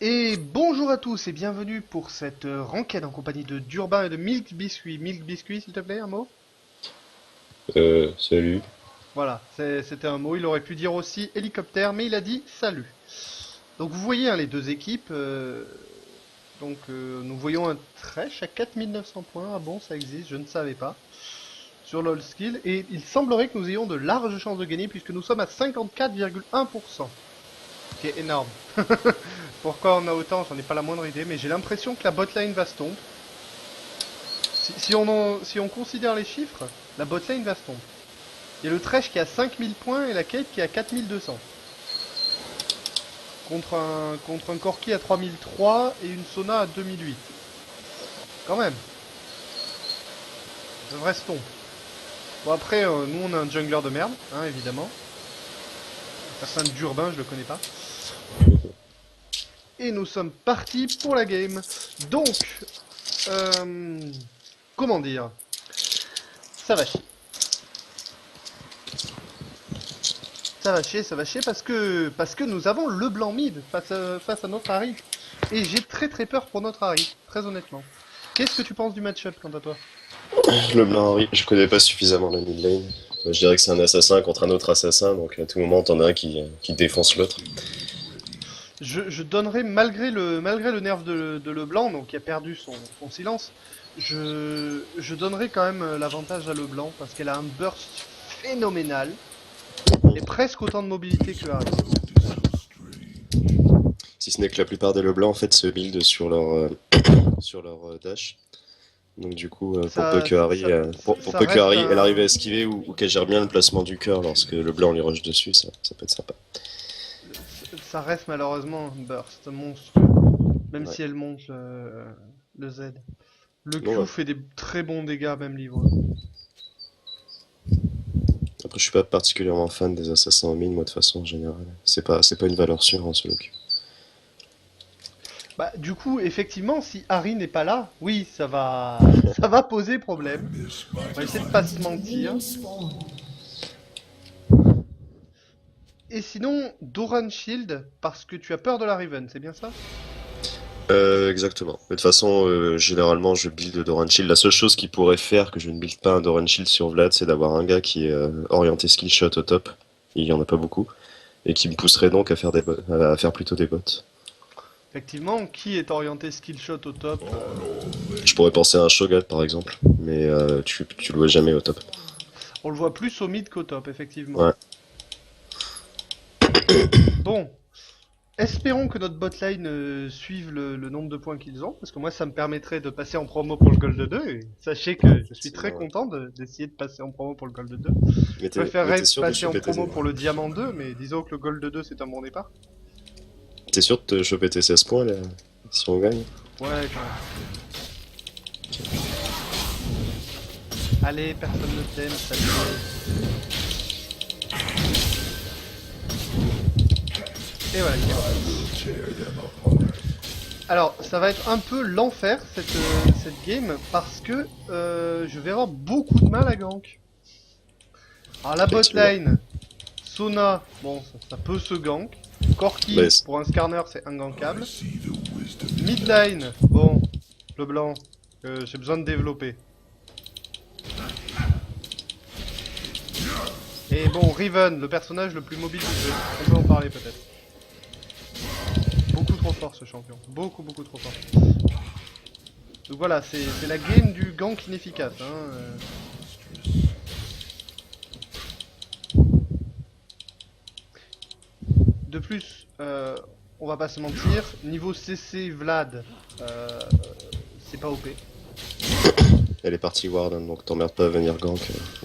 Et bonjour à tous et bienvenue pour cette ranked en compagnie de d'Urbain et de Milk Biscuit. Milk Biscuit, s'il te plaît, un mot? Salut. Voilà, c'était un mot. Il aurait pu dire aussi hélicoptère, mais il a dit salut. Donc vous voyez hein, les deux équipes. Nous voyons un Thresh à 4900 points. Ah bon, ça existe, je ne savais pas. Sur LoL Skill. Et il semblerait que nous ayons de larges chances de gagner puisque nous sommes à 54,1%. Ce qui est énorme. Pourquoi on a autant, j'en ai pas la moindre idée, mais j'ai l'impression que la botlane va se tomber. Si on considère les chiffres, la botlane va se tomber. Il y a le Thresh qui a 5000 points et la Kate qui a 4200. Contre un Corki à 3003 et une Sona à 2008. Quand même. Ça devrait se tomber. Bon après, nous on a un jungler de merde, hein, évidemment. Un certain d'Urbain, je le connais pas. Et nous sommes partis pour la game. Donc, comment dire? Ça va chier. Ça va chier parce que nous avons le blanc mid face à notre Harry. Et j'ai très peur pour notre Harry, très honnêtement. Qu'est-ce que tu penses du match-up quant à toi? Le blanc, oui, je connais pas suffisamment la mid lane. Je dirais que c'est un assassin contre un autre assassin, donc à tout moment t'en as un qui défonce l'autre. Je donnerais, malgré le nerf de Leblanc, donc qui a perdu son silence, je donnerais quand même l'avantage à Leblanc parce qu'elle a un burst phénoménal et presque autant de mobilité que Harry. Si ce n'est que la plupart des Leblancs en fait se build sur sur leur dash. Donc du coup, pour peu Ça, que Harry, ça, pour ça peu que reste Harry elle un, arrive à esquiver ou qu'elle gère bien le placement du cœur lorsque le blanc lui rush dessus, ça peut être sympa. ça reste malheureusement un burst monstrueux, même Ouais. si elle monte le Z. Le Bon, Q ouais. fait des très bons dégâts même niveau. Après, je suis pas particulièrement fan des assassins en mine, moi de façon générale. C'est pas une valeur sûre en solo queue. Bah du coup effectivement si Harry n'est pas là, oui ça va poser problème. On va essayer de pas se mentir. Et sinon Doran Shield parce que tu as peur de la Riven, c'est bien ça? Exactement. De toute façon, généralement, je build Doran Shield. La seule chose qui pourrait faire que je ne build pas un Doran Shield sur Vlad, c'est d'avoir un gars qui est orienté skill shot au top. Il y en a pas beaucoup. Et qui me pousserait donc à faire à faire plutôt des bots. Effectivement, qui est orienté skill shot au top Je pourrais penser à un Shogun par exemple, mais tu le vois jamais au top. on le voit plus au mid qu'au top effectivement. Ouais. Bon, espérons que notre botlane suive le nombre de points qu'ils ont, parce que moi ça me permettrait de passer en promo pour le Gold 2, et sachez que je suis C'est très normal. content d'essayer de passer en promo pour le Gold 2. Mais Je t'es préférerais sûr de passer en choper promo pour le Diamant 2, mais disons que le Gold 2 c'est un bon départ. t'es sûr de te choper tes 16 points là, si on gagne? Ouais, quand même. Allez, personne ne t'aime, salut. Et voilà. Alors, ça va être un peu l'enfer cette game, parce que je vais avoir beaucoup de mal à gank. Alors la Effectivement. botlane, Sona, bon, ça peut se gank. Mais Corki, pour un scanner, c'est ingankable. Midline, bon, le blanc, j'ai besoin de développer. Et bon, Riven, le personnage le plus mobile du jeu, on peut en parler peut-être. Beaucoup trop fort ce champion, beaucoup trop fort. Donc voilà, c'est la game du gank inefficace. Hein. De plus, on va pas se mentir, niveau CC Vlad, euh, c'est pas OP. elle est partie Ward, hein, donc t'emmerdes pas à venir gank.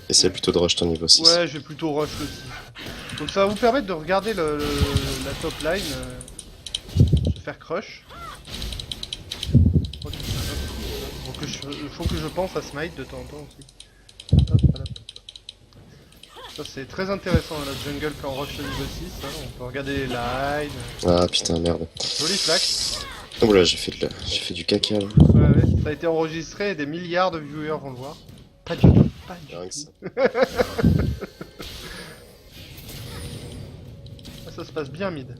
Essaie plutôt de rush ton niveau 6. Ouais, je vais plutôt rush le 6. Donc ça va vous permettre de regarder la top line, se faire crush. Faut que je pense à smite de temps en temps aussi. Hop, voilà. Ça c'est très intéressant la jungle quand on rush le niveau 6, hein. On peut regarder les lines. Ah putain, merde. Joli flash. Oula, j'ai fait du caca là. Ouais, ouais, ça a été enregistré et des milliards de viewers vont le voir. Pas du tout, pas du Rien que tout. ça. Ça se passe bien mid.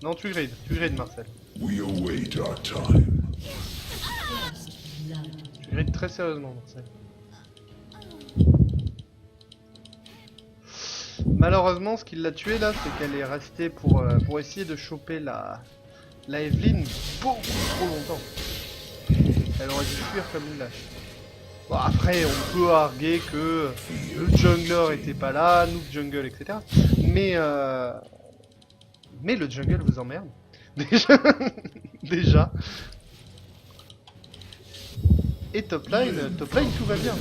Non, tu grid Marcel. We await our time. Tu grid très sérieusement Marcel. Malheureusement, ce qui l'a tué là, c'est qu'elle est restée pour essayer de choper la Evelyn beaucoup trop longtemps. Elle aurait dû fuir comme une lâche. Bon, après, on peut arguer que le jungler était pas là, noob jungle, etc. Mais le jungle vous emmerde. Déjà. Déjà. Et top lane, tout va bien.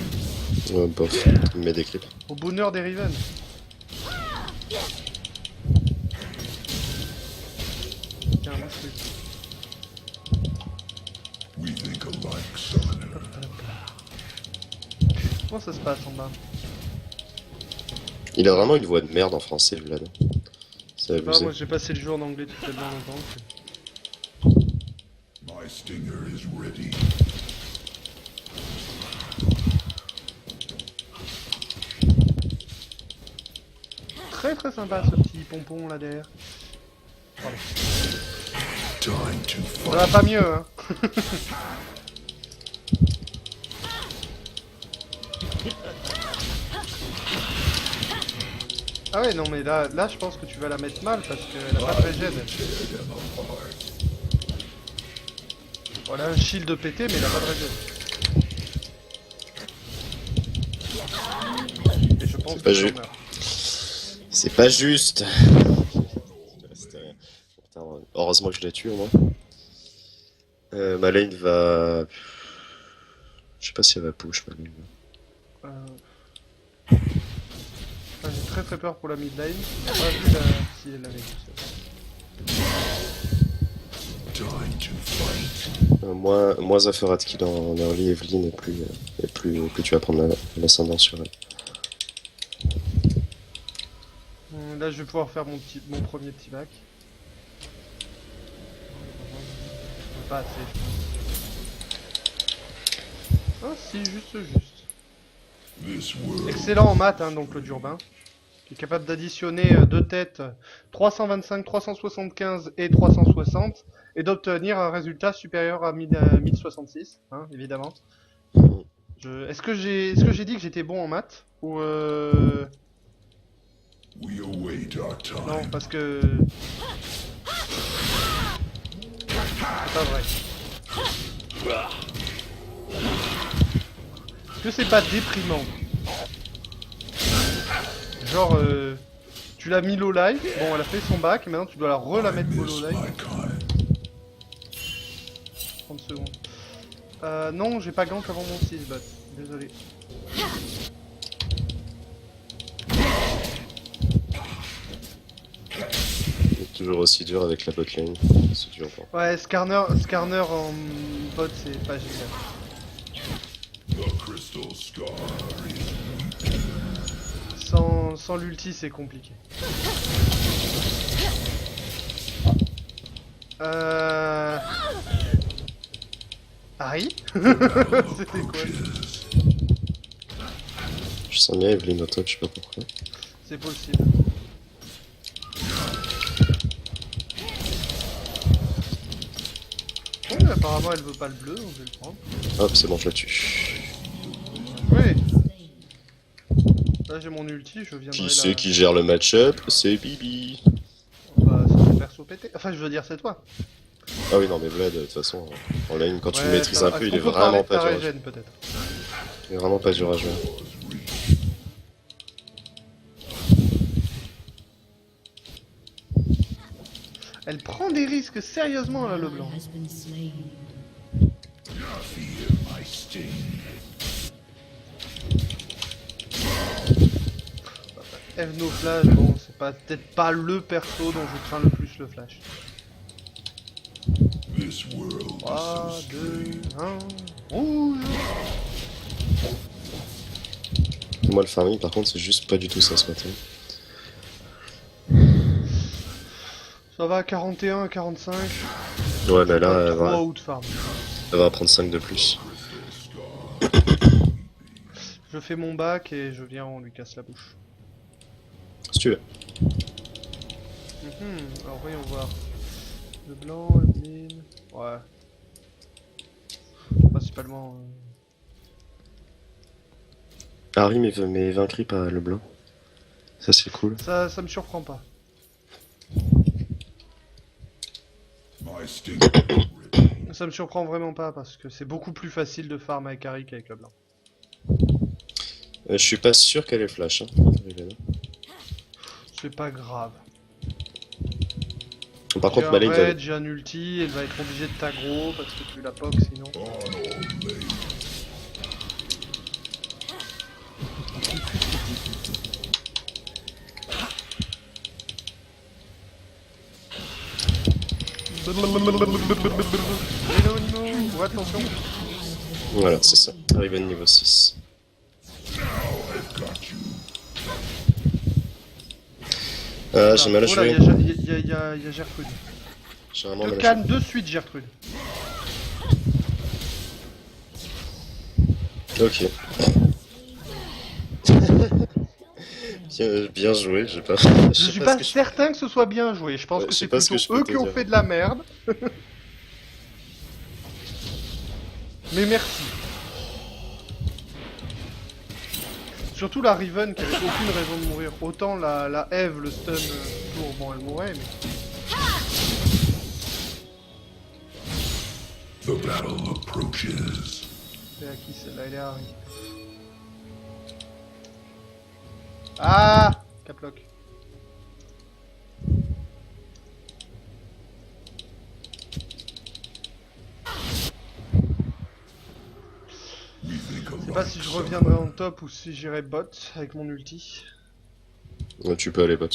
Bof, il met des clips. Au bonheur des Riven. Tiens, moi je fais- We think alike, Summoner. Comment ça se passe en bas? Il a vraiment une voix de merde en français, Vlad. C'est Je sais pas, abusé. moi j'ai passé le jour en anglais tout tellement longtemps. que- My stinger is ready. Très très sympa ce petit pompon là derrière. Pardon. Time to Ça va fight. pas mieux hein. Ah ouais non mais là je pense que tu vas la mettre mal parce qu'elle a pas de régène. Voilà un shield pété mais elle a pas de régène. Et je pense C'est que pas tu juste. meurs. C'est pas juste. C'était- Putain, heureusement que je l'ai tué au moins. Ma lane va. Je sais pas si elle va push ma lane. Ah, j'ai très peur pour la mid lane. J'ai pas vu si elle avait vu ça. Time to fight. Moins ça fera de kill en early Evelyn et plus tu vas prendre l'ascendant sur elle. Là je vais pouvoir faire mon premier petit bac. Pas assez je pense. Ah si, juste. This world Excellent en maths hein, donc le Durbin. Qui est capable d'additionner deux têtes 325, 375 et 360 et d'obtenir un résultat supérieur à 1066, hein, évidemment. Est-ce que j'ai dit que j'étais bon en maths ou we await our time. non parce que c'est pas vrai. Est-ce que c'est pas déprimant? Genre tu l'as mis low life, bon elle a fait son bac, et maintenant tu dois la remettre low Miss life. my kind. 30 secondes. Non, j'ai pas gank avant mon 6 bot. Désolé. C'est toujours aussi dur avec la botlane. C'est dur. Bon. Ouais, Skarner en bot c'est pas génial. The crystal scar is Sans l'ulti c'est compliqué. Harry? C'était quoi? Je sens bien Evelyn au top, je sais pas pourquoi. C'est possible. Ouais, apparemment elle veut pas le bleu, donc je vais le prendre. Hop, c'est bon, je la tue. Oui. Là j'ai mon ulti, je viendrai Qui là. c'est qui gère le match-up? C'est Bibi. Bah c'est ton perso pété. Enfin je veux dire c'est toi. Ah oui, non, mais Vlad, de toute façon, en lane, quand tu le Ouais, maîtrises ça- un peu, est-ce il est qu'on peut parler vraiment de ta pas dur. régène, peut-être. Il est vraiment pas dur à jouer. Elle prend des risques sérieusement là le blanc. has been slain. fear my sting. Eve no flash, bon c'est peut-être pas le perso dont je crains le plus le flash. This world 3, is so 2, strange. 1, rouge. Moi, le farming, par contre, c'est juste pas du tout ça ce matin. Ça va à 41, à 45. Ouais, mais là, Pas elle trop va, out farm. elle va prendre 5 de plus. Je fais mon bac et je viens, on lui casse la bouche. Si tu veux. Alors voyons voir. Le blanc, le mine... Ouais. Principalement... Ah oui, mais vaincu par le blanc. Ça c'est cool. Ça me surprend pas. My stinger is ready. Ça me surprend vraiment pas parce que c'est beaucoup plus facile de farm avec Harry qu'avec le blanc. Je suis pas sûr qu'elle ait flash. Hein. C'est pas grave. Par J'ai contre, un Malek va... raid, j'ai un ulti, elle va être obligée de t'aggro parce que tu la poke sinon. On all lay. Hello Nino, ouais, attention. Voilà, c'est ça. Arrivé niveau 6. I've got you. J'ai mal à Oh là, jouer. y a Gertrude. J'ai vraiment Te mal à calme de suite Gertrude. jouer. Ok. bien joué, j'ai pas... Je suis sais pas ce que je- certain que ce soit bien joué, je pense Ouais, que je sais c'est pas ce que plutôt je peux eux te qui ont dire. fait de la merde. Mais merci. Surtout la Riven qui avait aucune raison de mourir. Autant la Eve, le stun tour, bon elle mourait mais... The battle approaches. C'est à qui celle-là? Elle est à Harry. Ah Caplock. We think Je sais pas si je reviendrai en top ou si j'irai bot avec mon ulti. Ouais, tu peux aller bot.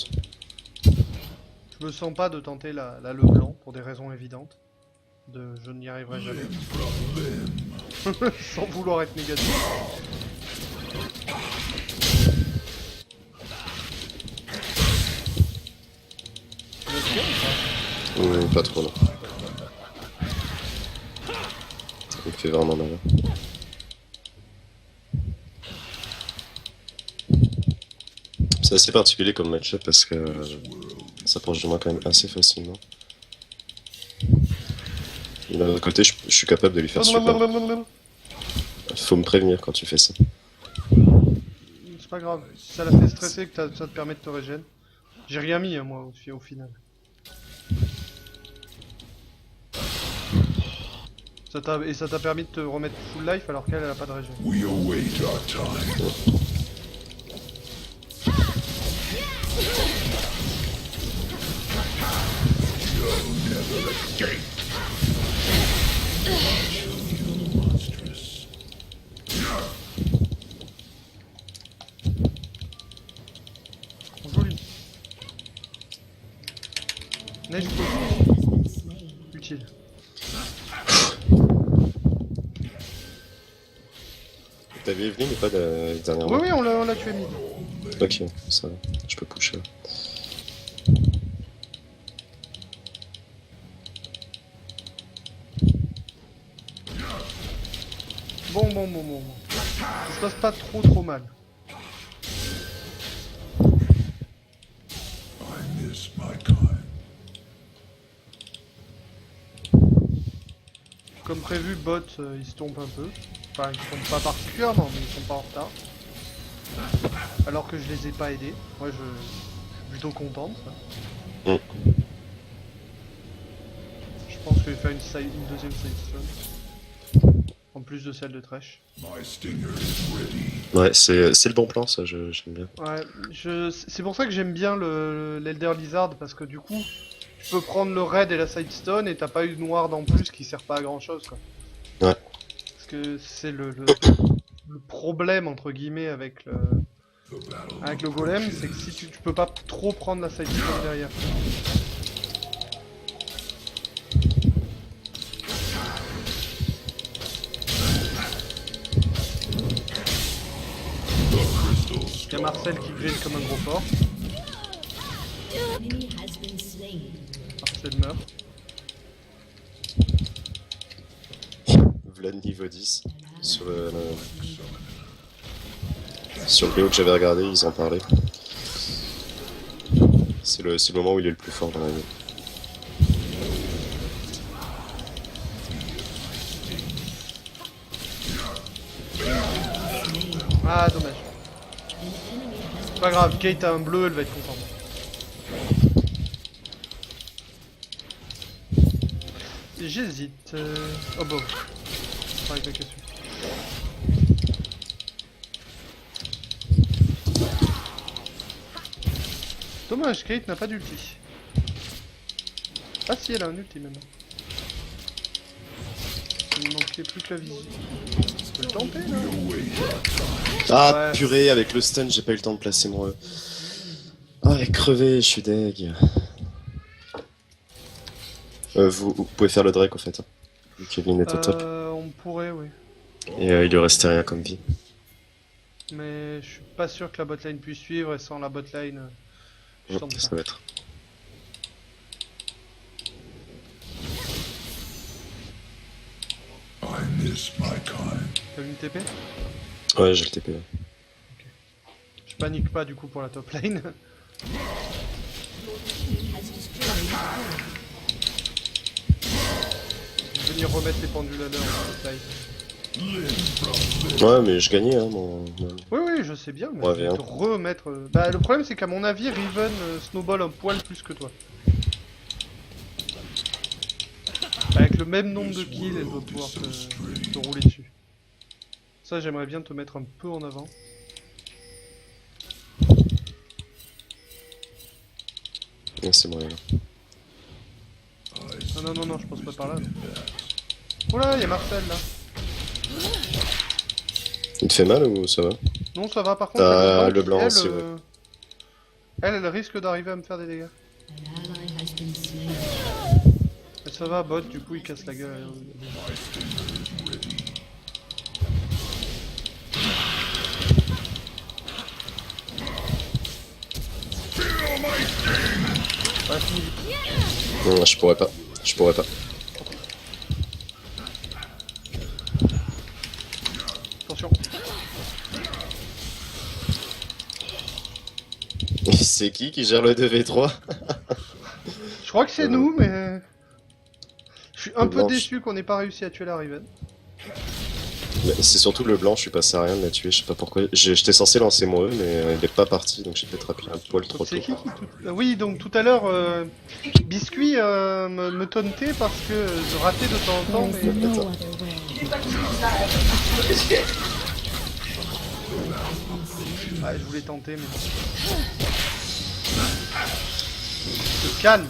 Je me sens pas de tenter la le blanc pour des raisons évidentes. Je n'y arriverai jamais. Sans vouloir être négatif. Tu veux tirer ou pas? Pas trop, non. Il me fait vraiment mal. C'est assez particulier comme match-up parce que ça approche de moi quand même assez facilement. Et d'un autre côté, je suis capable de lui faire super. Faut me prévenir quand tu fais ça. C'est pas grave. Si ça la fait stresser que ça te permet de te régène. J'ai rien mis hein, moi au final. Et ça t'a permis de te remettre full life alors qu'elle a pas de régène. We await our time. You'll never escape. Monstrous. Joli. Neige utile. T'avais Evelyn ou pas dernièrement? Oui oui on l'a tué mid. Ok, ça va. Je peux pusher. Bon. Ça se passe pas trop mal. I miss my kind. Comme prévu, bot il se tombe un peu. Enfin ils se tombent pas particulièrement mais ils sont pas en retard. Alors que je les ai pas aidés. Moi je suis plutôt content de ça. Mm. Je pense que je vais faire une deuxième sidestone. En plus de celle de Thresh. My stinger is ready. Ouais, c'est le bon plan, ça, j'aime bien. Ouais, c'est pour ça que j'aime bien l'Elder Lizard parce que du coup, tu peux prendre le raid et la sidestone et t'as pas eu de noir en plus qui sert pas à grand chose quoi. Ouais. Parce que c'est le problème entre guillemets avec The battle le golem, c'est que si tu peux pas trop prendre la sidestone derrière. Il y a Marcel qui grille comme un gros porc. Enemy has been slain. Marcel meurt. Vlad niveau 10. Sur sur le BO que j'avais regardé, ils en parlaient. C'est le moment où il est le plus fort dans la vie. Ah, dommage. C'est pas grave, Kate a un bleu, elle va être contente. J'hésite. Oh bon. Avec la question. Dommage, Kate n'a pas d'ulti. Ah si, elle a un ulti même. Il manquait plus que la vision. Je peux le tenter là. Ah Ouais. purée, avec le stun, j'ai pas eu le temps de placer mon E. Ah, elle est crevée, je suis deg. Vous pouvez faire le Drake au fait. Hein. Vu que Kevin est au top. On pourrait, oui. Et il lui restait rien comme vie. Mais je suis pas sûr que la botlane puisse suivre et sans la botlane, je tente Ça pas. va être. I miss my kind. T'as vu une TP? Ouais, j'ai le TP. Je panique pas du coup pour la top lane. Je vais venir remettre les pendules à l'heure en top lane. Ouais, mais je gagnais, hein, mon... Oui, oui, je sais bien, mais Ouais, je vais viens. te remettre. Bah, le problème, c'est qu'à mon avis, Riven snowball un poil plus que toi. Avec le même nombre de kills, elle doit pouvoir te rouler dessus. Ça, j'aimerais bien te mettre un peu en avant. Ouais, c'est moyen. Non, non, non, non, je passe pas par là. Oh là, y'a Marcel là. Il te fait mal ou ça va? Non, ça va, par contre, T'as y'a le qui, blanc elle, aussi, ouais. elle risque d'arriver à me faire des dégâts. Mais ça va, bot, du coup, il casse la gueule. Bah, fini. Non, je pourrais pas. Je pourrais pas. Attention. C'est qui gère le 2v3? Je crois que c'est nous, mais... Je suis un Le peu blanc, déçu qu'on n'ait pas réussi à tuer la Riven. Mais c'est surtout le blanc, je suis passé à rien de la tuer, je sais pas pourquoi. J'étais censé lancer mon E, mais il est pas parti, donc j'ai peut-être appuyé un poil trop C'est tôt. qui Oui, donc tout à l'heure, Biscuit me tauntait parce que je ratais de temps en temps, There is mais... no other way. Ouais, je voulais tenter, mais... Se calme.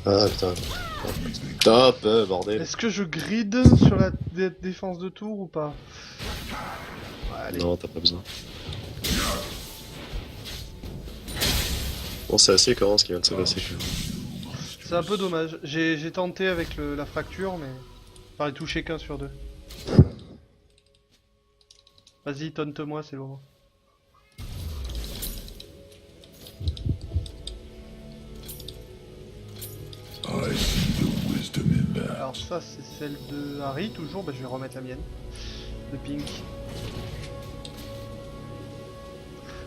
Ah putain. Top, bordel. Est-ce que je grid sur la défense de tour ou pas? Ouais, allez. Non, t'as pas besoin. Bon, c'est assez écœurant ce qui vient de se passer. C'est un peu dommage. J'ai tenté avec la fracture, mais... J'en ai touché qu'un sur deux. Vas-y, taunte-moi, c'est le moment. I see the wisdom in that. Alors ça, c'est celle de Harry, toujours. Bah, je vais remettre la mienne. De Pink.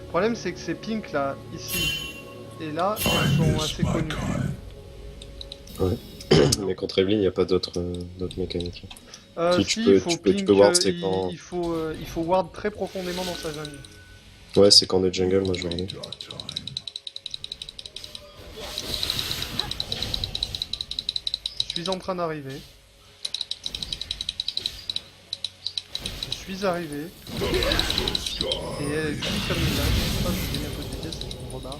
Le problème, c'est que ces Pink, là, ici et là, elles sont assez My connues. kind. Mais contre Evelyn, il n'y a pas d'autres mécaniques. Si, Si, tu il faut peux Pink, ward ses camps. il faut ward très profondément dans sa jungle. Ouais, c'est quand de jungle, moi je vois. Got time. Je suis en train d'arriver. Je suis arrivé. Et elle est comme une lâche. Je sais pas, je vais un peu de vitesse avec mon rebard.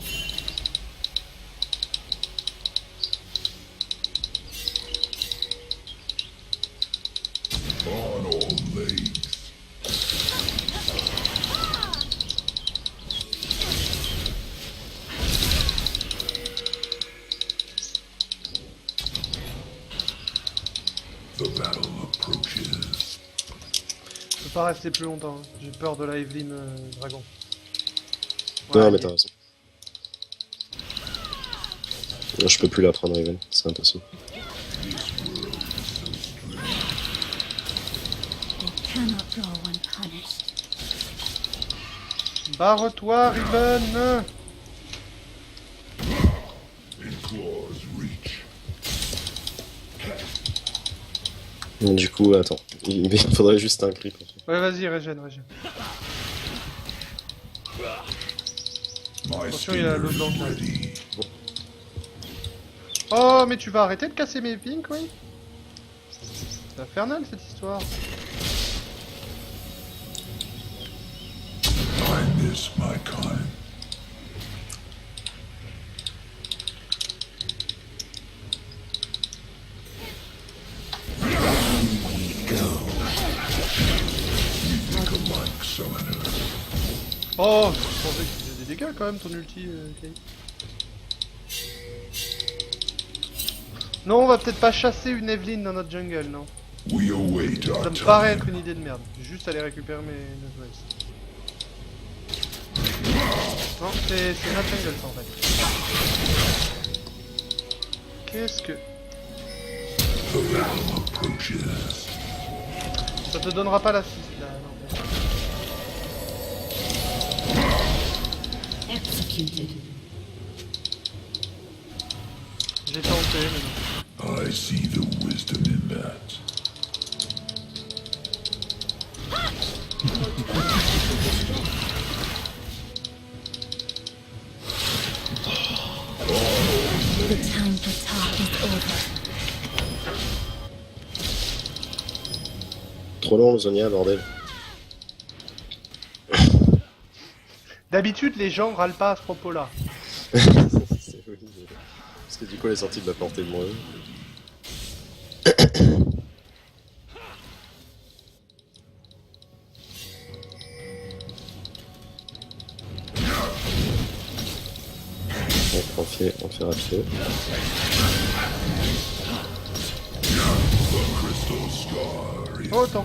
On all legs. The battle approaches. Je peux pas rester plus longtemps. Hein. J'ai peur de la Evelyn Dragon. Non, Ouais, mais t'as raison. Là, je peux plus la prendre, Riven, c'est impossible. They cannot go unpunished. Barre-toi, Riven! In claw's reach. Du coup, attends, il me faudrait juste un creep. Ouais, vas-y, régène. My Attention, il y a stinger l'autre blanc qui is arrive. ready. Oh, mais tu vas arrêter de casser mes pinks, oui? C'est infernal cette histoire. I miss my kind. You think alike, summoner. Oh, je pensais que tu faisais des dégâts quand même ton ulti, Kay. Non, on va peut-être pas chasser une Evelyn dans notre jungle, non. We await our Ça me paraît time. être une idée de merde. Juste aller récupérer mes Northwest. Non, c'est notre jungle ça en fait. Qu'est-ce que... The battle approaches. Ça te donnera pas l'assist là, non. Executed. J'ai tenté, mais non. I see the wisdom in that. The time for talk is over. Trop long le Zonia, bordel. D'habitude, les gens râlent pas à ce propos-là. C'est- oui, parce que du coup, elle est sortie de la portée de moi. On fait rapide. Crystal scar is Oh, attends.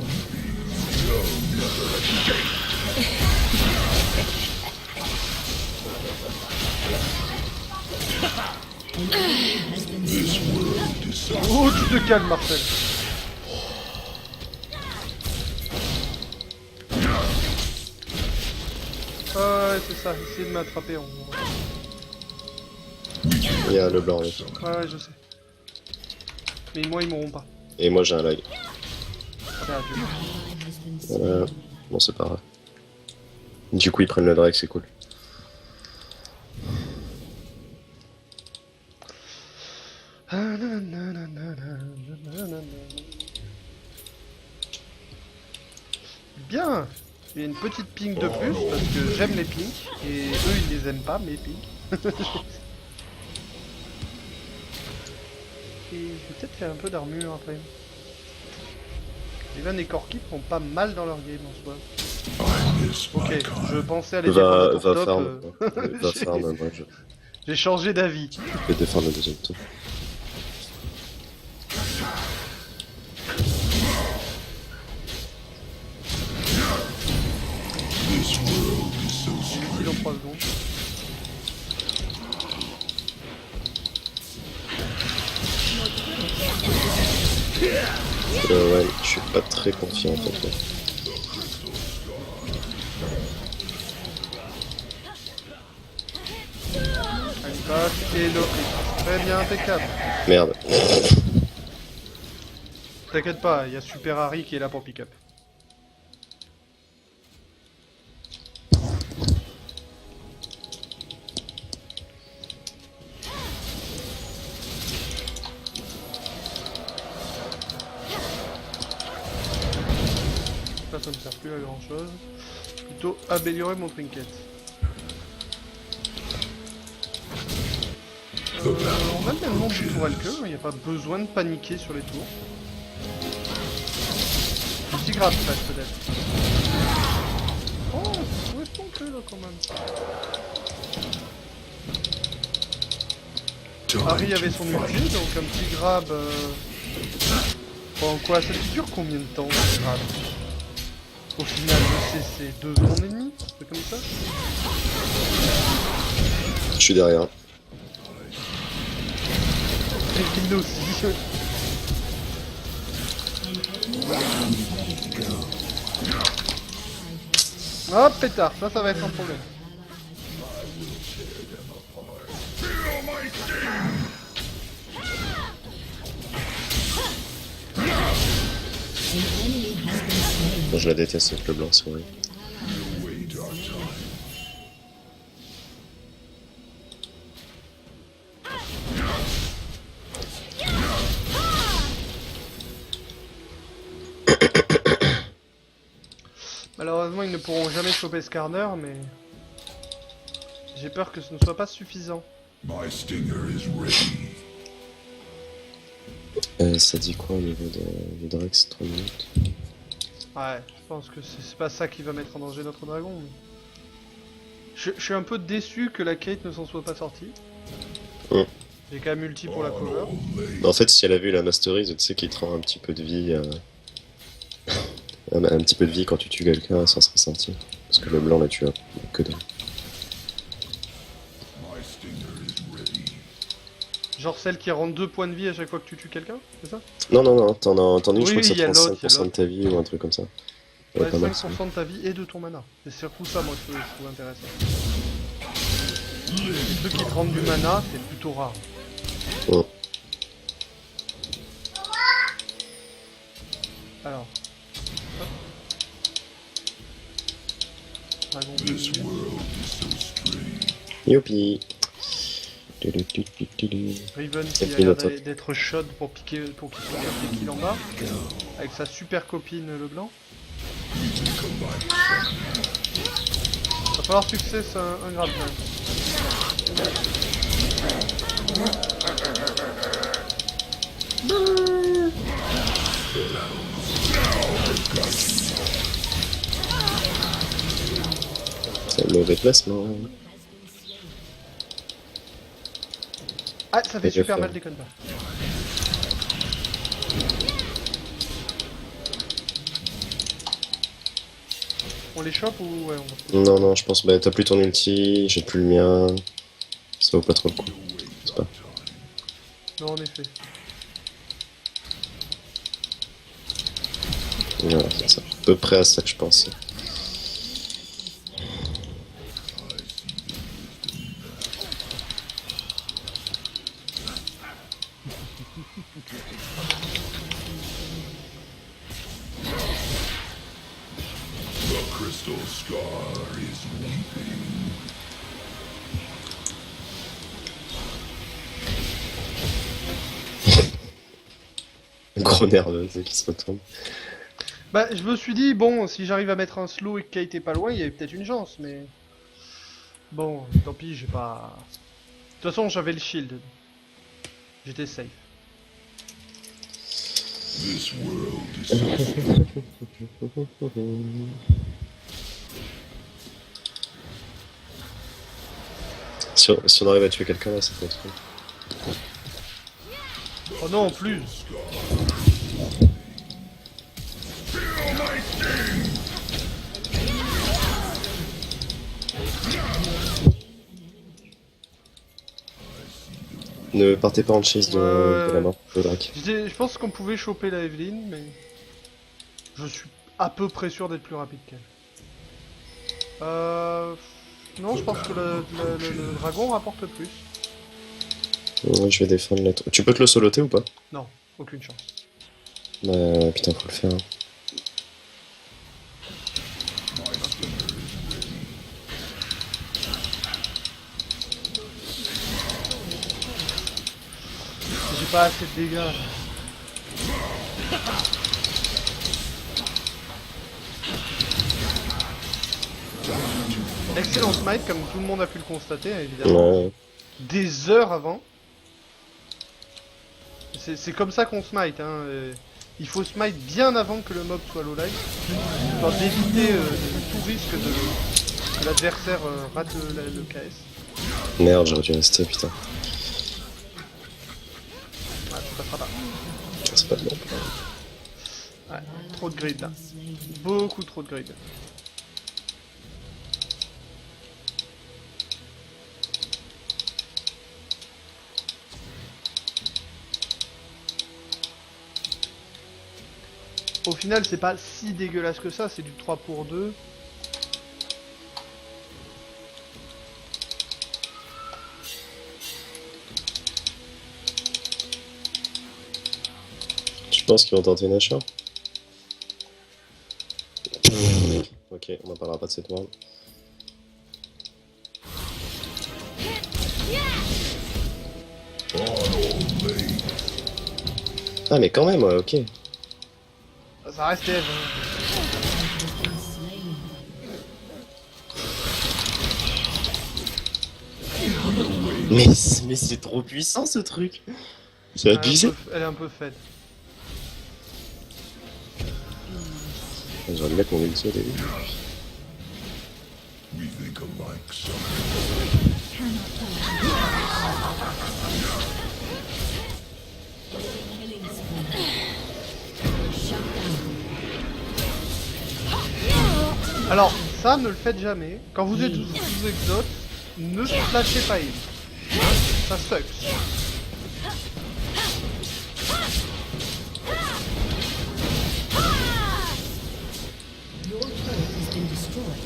this world is so Oh, tu te calmes, Marcel. Ah ouais, c'est ça, essayez de m'attraper en... Il y a le blanc là. Ouais, je sais. Mais moi, ils mourront pas. Et moi j'ai un lag. C'est adieu. Voilà. Bon, c'est pas grave. Du coup, ils prennent le drag, c'est cool. Bien. Il y a une petite ping de plus parce que j'aime les pings et eux ils les aiment pas mes pings. Et je vais peut-être faire un peu d'armure après. Evan et Corki font pas mal dans leur game en soi. I miss my Ok, je kind. pensais aller Va défendre le top, farm. Va farm, moi je J'ai changé d'avis. vais défendre le deuxième tour. This world is so Il en 3 secondes. Ouais, je suis pas très confiant en fait. Là. Une passe et le très bien, impeccable. Merde. T'inquiète pas, il y a Super Harry qui est là pour pick-up. Ça me sert plus à grand chose. Plutôt améliorer mon trinket. On a le même nombre de tours Elke, il n'y a pas besoin de paniquer sur les tours. Petit grave peut-être. Oh, où est-ce qu'on peut là quand même? Harry Time avait to son fight. ulti, donc un petit grab. Bon, quoi, ça dure combien de temps ce grab? Au final, c'est 2 secondes et demie, un truc comme ça. Je suis derrière. Et il aussi. Ah pétard, ça va être un problème. Moi, je la déteste avec le blanc, c'est vrai. Wait our time. Malheureusement, ils ne pourront jamais choper Skarner, mais... J'ai peur que ce ne soit pas suffisant. My stinger is ready. Ça dit quoi au niveau de Drex 3 minutes? Ouais, je pense que c'est pas ça qui va mettre en danger notre dragon. Mais... Je suis un peu déçu que la Kate ne s'en soit pas sortie. Ouais. J'ai quand même ulti pour la cover. En fait, si elle avait eu la masterise, tu sais qu'il te rend un petit peu de vie. Un petit peu de vie quand tu tues quelqu'un, ça serait senti. Parce que le blanc là, tu as que dalle. My stinger is ready. Genre celle qui rend 2 points de vie à chaque fois que tu tues quelqu'un, c'est ça? Non, t'en as une, Oui, je crois que il y ça a prend l'autre, il y a 5% de l'autre. ta vie ou un truc comme ça. Ouais, Ouais, pas mal, 5% de ta vie et de ton mana. C'est surtout ça, moi, que je trouve intéressant. Les trucs qui te rendent du mana, c'est plutôt rare. Ouais. Alors. Hop. Dragon This bleu. world is so strange. Youpi. Riven C'est qui a qui, l'air le top d'être chaude pour piquer, pour qu'il soit faire des kills en bas. Avec sa super copine le blanc. Va falloir succès un grave quand même. C'est un mauvais placement. Ah, ça fait Et je super fais. mal, déconne pas. On les chope ou ouais, on va... Non, je pense, bah t'as plus ton ulti, j'ai plus le mien. Ça vaut pas trop le coup. C'est pas. Non, en effet. Voilà, c'est ça. À peu près à ça que je pensais. The crystal scar is weeping. Gros nerveux, c'est qui se retourne. Bah, je me suis dit, bon, si j'arrive à mettre un slow et que Kate est pas loin, il y avait peut-être une chance, mais... Bon, tant pis, j'ai pas... De toute façon, j'avais le shield. J'étais safe. This world is so Si on arrive à tuer quelqu'un là, ça peut être cool. Oh non, en plus. Ne partez pas en chase de Ouais. la mort de Drake. Je pense qu'on pouvait choper la Evelyn, mais... Je suis à peu près sûr d'être plus rapide qu'elle. Non, je pense que le dragon rapporte plus. Ouais, je vais défendre la tour. Tu peux te le soloter ou pas? Non, aucune chance. Bah putain, faut le faire. J'ai pas assez de dégâts. Là. Excellent smite, comme tout le monde a pu le constater, évidemment. Ouais. Des heures avant. C'est comme ça qu'on smite, hein. Il faut smite bien avant que le mob soit low life, histoire d'éviter tout risque que l'adversaire rate le KS. Merde, j'aurais dû rester, putain. Ouais, ça passera pas. C'est pas bon. Ouais, trop de grid là. Beaucoup trop de grid. Au final, c'est pas si dégueulasse que ça, c'est du 3 pour 2. Je pense qu'ils vont tenter une achat. on n'en parlera pas de cette world. Ah mais quand même, ouais, ok. Ça reste Eve. Mais c'est trop puissant ce truc. C'est abusé. Elle est un peu faite. J'aurais dû mettre mon ulti au début. We think alike, son. Alors, ça, ne le faites jamais. Quand vous êtes sous exote, ne lâchez pas il. Hein, ça sucks. Your turret has been destroyed.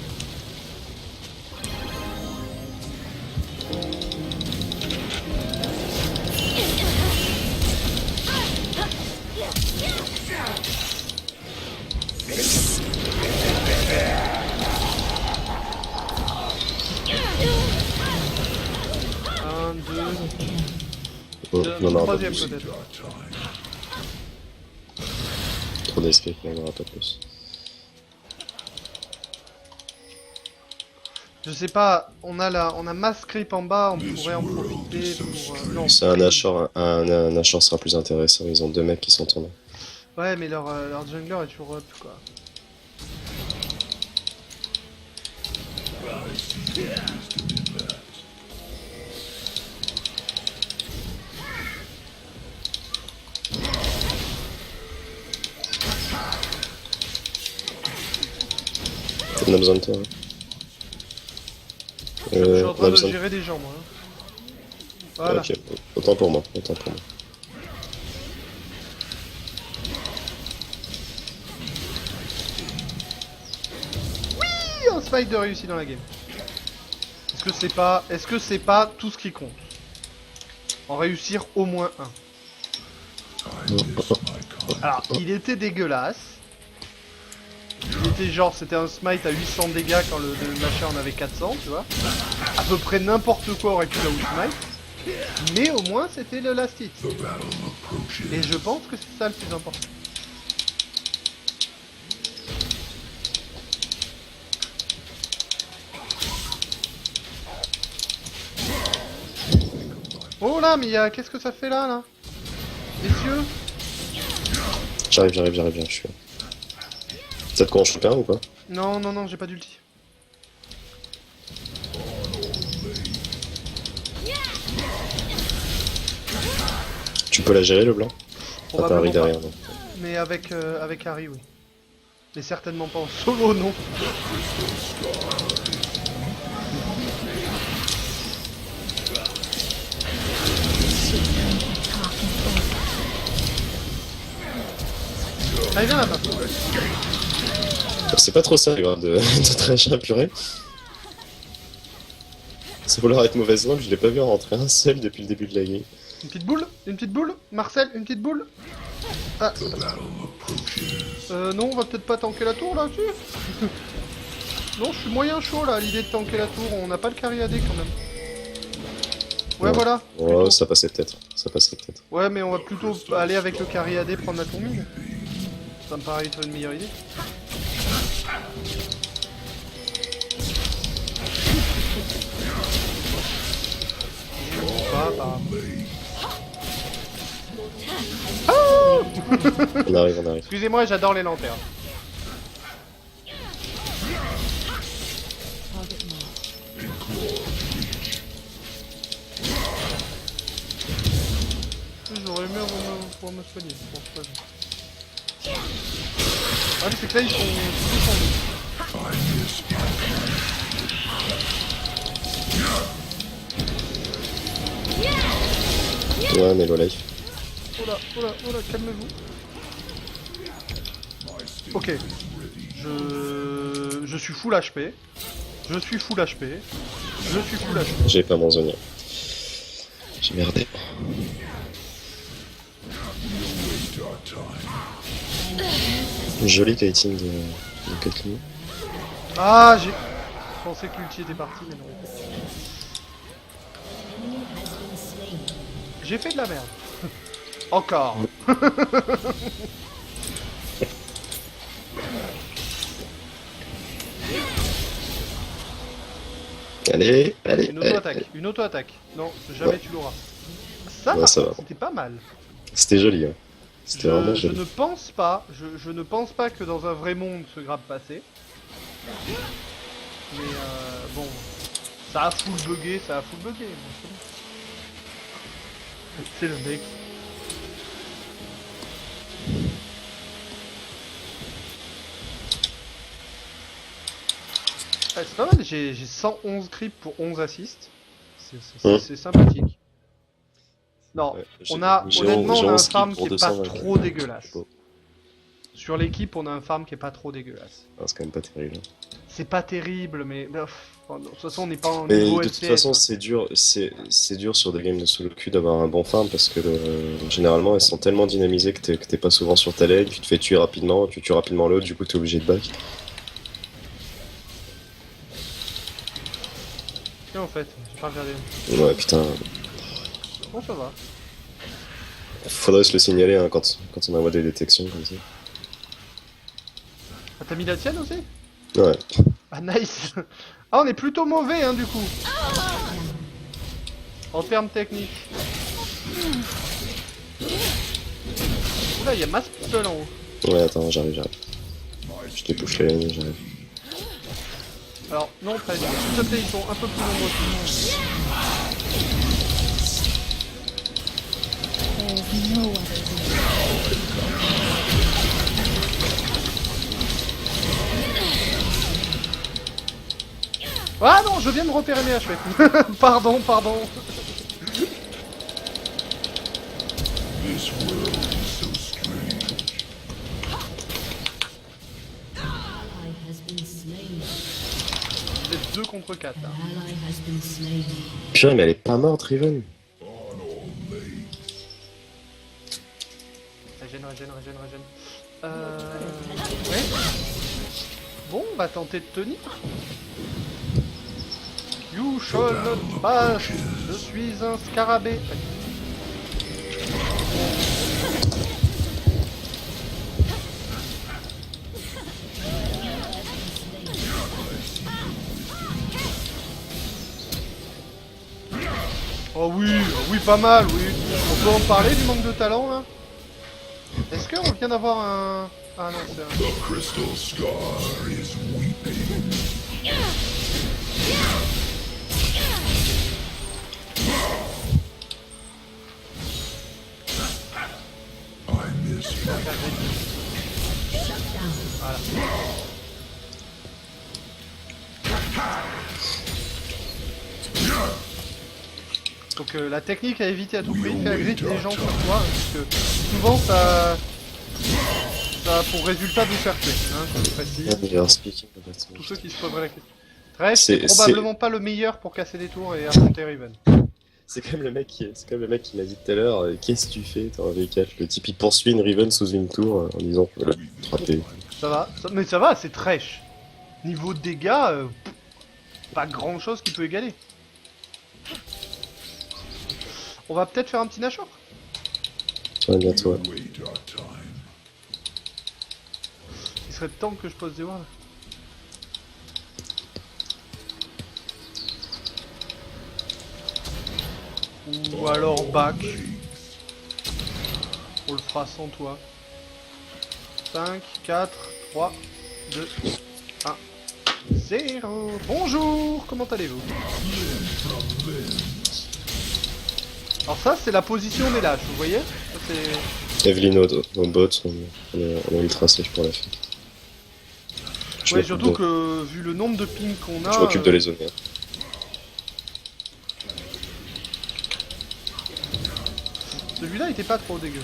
Un, deux, Non, non, pas troisième plus. peut-être. Our time. Trop d'escape, mais il n'y en aura pas plus. Je sais pas, on a mass creep en bas, on pourrait en profiter pour... non, C'est un Nashor, un Nashor sera plus intéressant, ils ont deux mecs qui sont tournés. ouais, mais leur jungler est toujours up, quoi. On a besoin de toi. Hein. Je suis en On a train de besoin de... gérer des gens, moi. Hein. Voilà. Ok, autant pour moi, autant pour moi. Oui, un smite de réussi dans la game. Est-ce que c'est pas tout ce qui compte? En réussir au moins un. Alors, il était dégueulasse. Il était genre, c'était un smite à 800 dégâts quand le machin en avait 400, tu vois. À peu près n'importe quoi aurait pu la smite. Mais au moins, c'était le last hit. The battle approaches. Et je pense que c'est ça le plus important. Oh là, mais qu'est-ce que ça fait là Messieurs? J'arrive, je suis là. Ça te court un ou pas? Non, non, non, j'ai pas d'ulti. Tu peux la gérer le blanc? Ah, t'as Harry Probablement pas. derrière, donc. Mais avec Harry, oui. Mais certainement pas en solo, non. Allez, viens là-bas. C'est pas trop ça, grave, de trash un purée. Ça vouloir être mauvaise langue, je l'ai pas vu en rentrer un seul depuis le début de la game. Une petite boule? Une petite boule? Marcel, une petite boule? Ah, The battle approaches. non, on va peut-être pas tanker la tour là, tu Non, je suis moyen chaud là, à l'idée de tanker la tour, on n'a pas le carry AD quand même. Ouais, Ouais. voilà. Oh, plutôt. ça passait peut-être. Ouais, mais on va plutôt aller avec le carry AD prendre la tour mid. Ça me paraît être une meilleure idée. Pas, pas. On arrive. Excusez-moi, j'adore les lanternes. J'aurais aimé pouvoir me soigner, je pense pas. Ah, mais c'est que là ils sont défendus. Ouais, mais low life. Oh là, calmez-vous. Ok. Je suis full HP. Je suis full HP. J'ai pas mon Zonia. J'ai merdé. Jolie kiting de Kathleen. Ah, j'ai... Je pensais que l'ulti était parti, mais non. Enemy has been slain. J'ai fait de la merde. Encore. Allez, allez, Une allez, auto-attaque, allez. une auto-attaque. Non, jamais Ouais. tu l'auras. Ça, Ouais, par ça contre, va. c'était pas mal. C'était joli, hein. C'était vraiment Je joli. ne pense pas, je ne pense pas que dans un vrai monde ce grab passait. Mais bon, ça a full bugué, ça a full bugué. Bon, c'est bon. C'est le mec. Ah, c'est pas mal, j'ai 111 creeps pour 11 assists. C'est sympathique. Non, Ouais, on a, j'ai honnêtement, on a un skip farm pour qui est pas 220. trop dégueulasse. Bon. Sur l'équipe, on a un farm qui est pas trop dégueulasse. Ah, c'est quand même pas terrible. C'est pas terrible, mais de toute façon, on n'est pas en Mais niveau de toute FCS, façon, hein. c'est dur sur des games de solo queue d'avoir un bon farm parce que généralement elles sont tellement dynamisées que t'es pas souvent sur ta lane, tu te fais tuer rapidement, tu tues rapidement l'autre, du coup t'es obligé de back. Tiens, en fait, j'ai pas regardé. Ouais, putain, Bon, ça va. faudrait se le signaler hein, quand on envoie des détections comme ça. Ah, t'as mis la tienne aussi? Ouais, Ah, nice. Ah, on est plutôt mauvais, hein, du coup. En termes techniques. Oula, il y a masse people en haut. ouais, attends, j'arrive. Je t'ai push la lane, j'arrive. Alors, non, très bien. S'il te plaît, ils sont un peu plus nombreux. There's no other way. Ah non, je viens de repérer mes HP. Pardon, pardon. This world is so strange. Ally has been slain. Vous êtes 2 contre 4 là. Ally has been slain. Purée, mais elle est pas morte, Riven. Régène. Ouais. Bon, on va tenter de tenir. You shall not pass. Je suis un scarabée. Oh oui, pas mal, oui. On peut en parler du manque de talent là. Est-ce qu'on vient d'avoir un... Ah non, c'est un... The crystal scar is weeping. I miss my Donc la technique à éviter à tout prix, faire grid les gens sur toi, parce que souvent ça a pour résultat de nous faire tuer, hein, c'est précis. You're speaking of that. Tous ceux qui se poseraient la question. Trèche, C'est- c'est probablement pas le meilleur pour casser des tours et affronter Riven. C'est quand même le mec qui m'a dit tout à l'heure, qu'est-ce que tu fais dans un V4? Le type il poursuit une Riven sous une tour en disant voilà, frappé. Ça va, mais ça va, c'est Trèche. Niveau de dégâts, pas grand chose qui peut égaler. On va peut-être faire un petit Nashor. Ouais, bientôt. Ouais. wait our time. Il serait temps que je pose des wards. Ou alors back. On le fera sans toi. 5, 4, 3, 2, 1, 0. Bonjour, comment allez-vous? Alors ça, c'est la position des lâches, vous voyez? Ça, c'est... Evelyn au bot, on est ultra safe pour la fin. Je Ouais, m'occupe surtout de- que vu le nombre de pings qu'on a... Je m'occupe de les zoner. Celui-là était pas trop dégueu.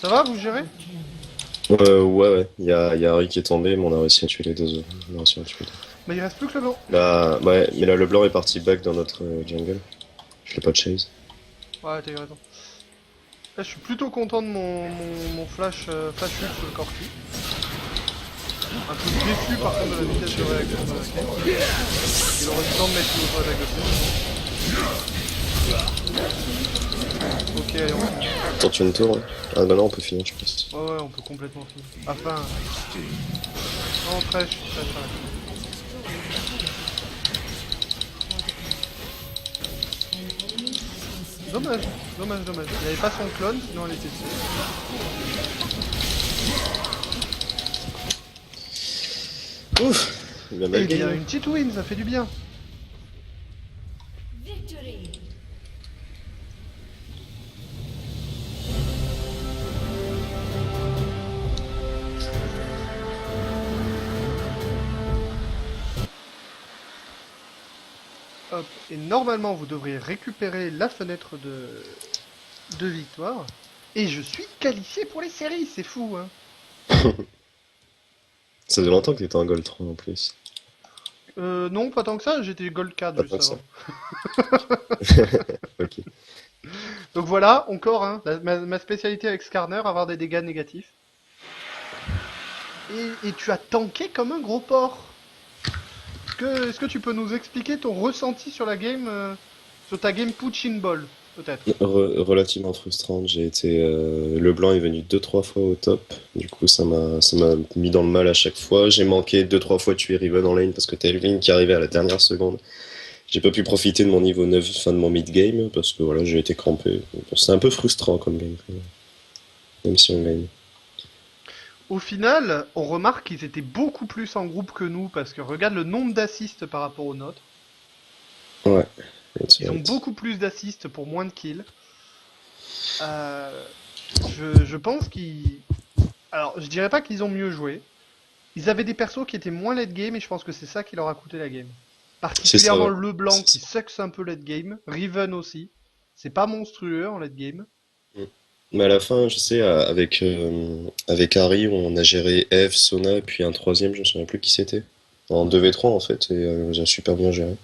Ça va, vous gérez? Ouais. Il y a Harry qui est tombé, mais on a réussi à tuer les deux autres. On a réussi à tuer les deux. Mais il reste plus que le blanc. Là, ouais, mais là, le blanc est parti back dans notre jungle. Je l'ai pas de chase. Ouais, t'as eu raison. Là, je suis plutôt content de mon flash, flash ult sur le Corki. Un peu déçu par contre de la vitesse de réaction de la clé. Il aurait eu le temps de mettre une autre attaque dessus. Ok, allez, on finit. Tente une tour. Ouais. Ah bah non, on peut finir, je pense. Ouais, on peut complètement finir. Enfin... Non, trèche, arrête. Dommage. Il avait pas son clone, sinon elle était sûre. Ouf, bien Et mal il y a gagné. une petite win, ça fait du bien. Victory. Hop. Et normalement, vous devriez récupérer la fenêtre de victoire. Et je suis qualifié pour les séries, c'est fou, hein. Ça fait longtemps que t'étais en Gold 3 en plus. Non, pas tant que ça, j'étais Gold 4 Pas juste tant que ça. avant. Ok. Donc voilà, encore, hein, ma spécialité avec Skarner, avoir des dégâts négatifs. Et tu as tanké comme un gros porc. Est-ce que tu peux nous expliquer ton ressenti sur la game, sur ta game Puchin Ball, peut-être? Relativement frustrante. J'ai été. Le blanc est venu deux trois fois au top. Du coup, ça m'a mis dans le mal à chaque fois. J'ai manqué deux trois fois tuer Riven en lane parce que t'as Elvin qui arrivait à la dernière seconde. J'ai pas pu profiter de mon niveau 9, fin de mon mid-game, parce que voilà, j'ai été crampé. C'est un peu frustrant comme game, quand même si on gagne. Au final, on remarque qu'ils étaient beaucoup plus en groupe que nous, parce que regarde le nombre d'assists par rapport aux nôtres. Ouais, that's Ils ont right. beaucoup plus d'assists pour moins de kills. Euh, je pense qu'ils... Alors, je dirais pas qu'ils ont mieux joué. Ils avaient des persos qui étaient moins late game, et je pense que c'est ça qui leur a coûté la game. C'est ça, Particulièrement ouais. LeBlanc C'est qui ça. sucks un peu late game. Riven aussi. C'est pas monstrueux en late game. Mm. Mais à la fin, je sais, avec Harry, on a géré Eve, Sona, et puis un troisième, je me souviens plus qui c'était. En 2v3 en fait, et on a super bien géré.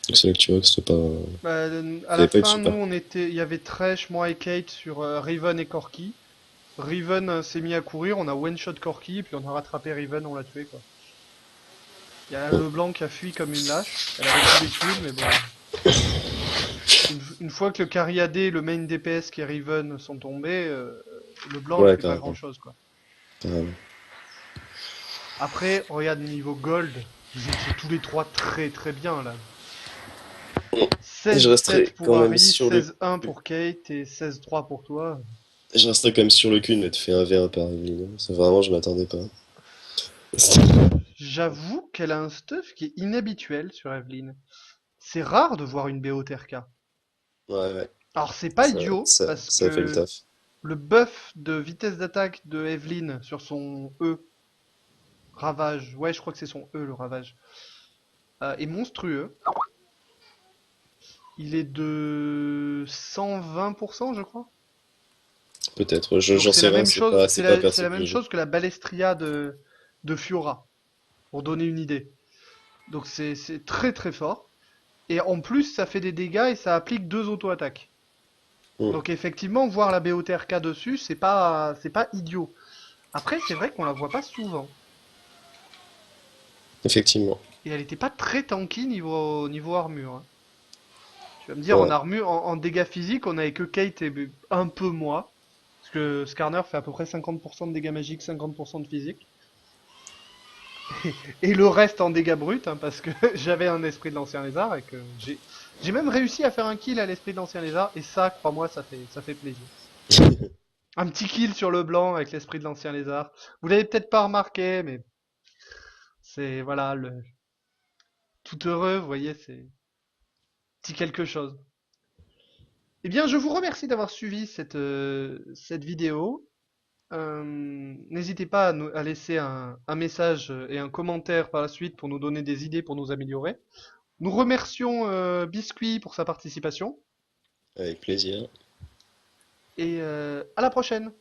Donc c'est là que tu vois que c'était pas. Bah, à Ça la devait pas être fin, nous, super. il y avait Thresh, moi et Kate sur Riven et Corki. Riven s'est mis à courir, on a one-shot Corki, puis on a rattrapé Riven, on l'a tué, quoi. Il y a Mm. LeBlanc qui a fui comme une lâche. Elle avait tous les kills, mais bon. Une fois que le carry AD, le main DPS qui est Riven sont tombés, LeBlanc il Ouais, fait pas carrément. grand-chose, quoi. Carrément. Après, regarde niveau gold, ils étaient tous les trois très très bien, là. Je 16-7 resterai pour quand même Harry, sur le 16-1 pour Kate et 16-3 pour toi. Je resterai quand même sur le cul de m'être fait un v 1 par Evelyn. Ça, vraiment, je m'attendais pas. J'avoue qu'elle a un stuff qui est inhabituel sur Evelyn. C'est rare de voir une BO TRK. Ouais. Alors c'est pas Ça, idiot, ça, parce ça fait le que taf. le buff de vitesse d'attaque de Evelyn sur son E, Ravage, ouais je crois que c'est son E le Ravage, est monstrueux. Il est de 120% je crois. Peut-être. Donc J'en c'est sais la rien, même c'est chose, pas, c'est pas c'est perso la que même je joue. chose que la Balestria de Fiora, pour donner une idée. Donc c'est très très fort. Et en plus ça fait des dégâts et ça applique deux auto-attaques. Hmm. Donc effectivement voir la BOTRK dessus c'est pas idiot. Après c'est vrai qu'on la voit pas souvent. Effectivement. Et elle était pas très tanky niveau armure, hein. Tu vas me dire en Ouais. armure, en dégâts physiques on avait que Kate et un peu moins. Parce que Skarner fait à peu près 50% de dégâts magiques, 50% de physique. Et le reste en dégâts bruts, hein, parce que j'avais un esprit de l'ancien lézard et que j'ai même réussi à faire un kill à l'esprit de l'ancien lézard. Et ça, crois-moi, ça fait plaisir. Un petit kill sur le blanc avec l'esprit de l'ancien lézard. Vous l'avez peut-être pas remarqué, mais c'est voilà le tout heureux, vous voyez, c'est petit quelque chose. Eh bien, je vous remercie d'avoir suivi cette vidéo. N'hésitez pas à laisser un message et un commentaire par la suite pour nous donner des idées pour nous améliorer. Nous remercions Biscuit pour sa participation Avec plaisir. et à la prochaine.